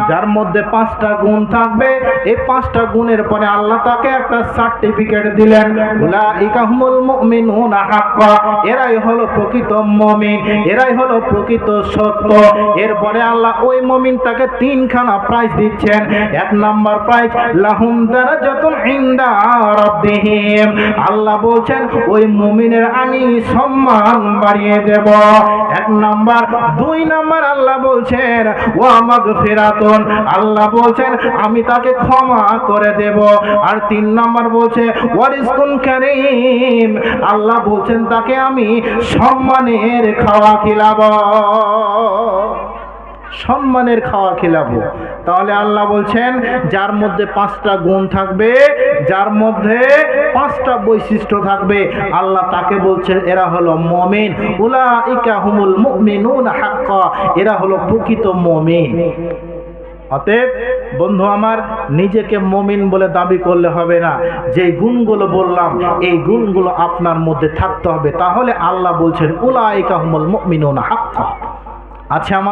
যার মধ্যে 5টা গুণ থাকবে। এই 5টা গুণের পরে আল্লাহ তাকে একটা সার্টিফিকেট দিলেন, উলাইকা হুমুল মুমিনুনা হাক্কা। এরাই হলো প্রকৃত মুমিন, এরাই হলো প্রকৃত সত্য। এরপরে আল্লাহ ওই মুমিনটাকে 3খানা প্রাইজ দিচ্ছেন। 1 নাম্বার প্রাইজ, লাহুম দারাজাতুন ইনদা রাব্বিহিম। আল্লাহ বলছেন, ওই মুমিনের আমি সম্মান বাড়িয়ে দেব। 1 নাম্বার। 2 নাম্বার আল্লাহ বলছেন, ওয়া মাগফিরাতুন। আল্লাহ বলছেন, আমি তাকে ক্ষমা করে দেব। আর 3 নাম্বার বলছে, ওয়া রিজকুন কারীম। আল্লাহ বলছেন, তাকে আমি সম্মানের খাওয়া খিলাবো, সম্মানের খাওয়া খিলাবো। তাহলে আল্লাহ বলছেন, যার মধ্যে 5টা গুণ থাকবে, যার মধ্যে 5টা বৈশিষ্ট্য থাকবে, আল্লাহ তাকে বলছেন এরা হলো মুমিন। উলাইকা হুমুল মুমিনুনা হাক্কা। এরা হলো প্রকৃত মুমিন। অতএব বন্ধু আমার, নিজেকে মুমিন বলে দাবি করলে হবে না। যে গুণগুলো বললাম, এই গুণগুলো আপনার মধ্যে থাকতে হবে। তাহলে আল্লাহ বলছেন, উলাইকা হুমুল মুমিনুনা হাক্কা। আচ্ছা।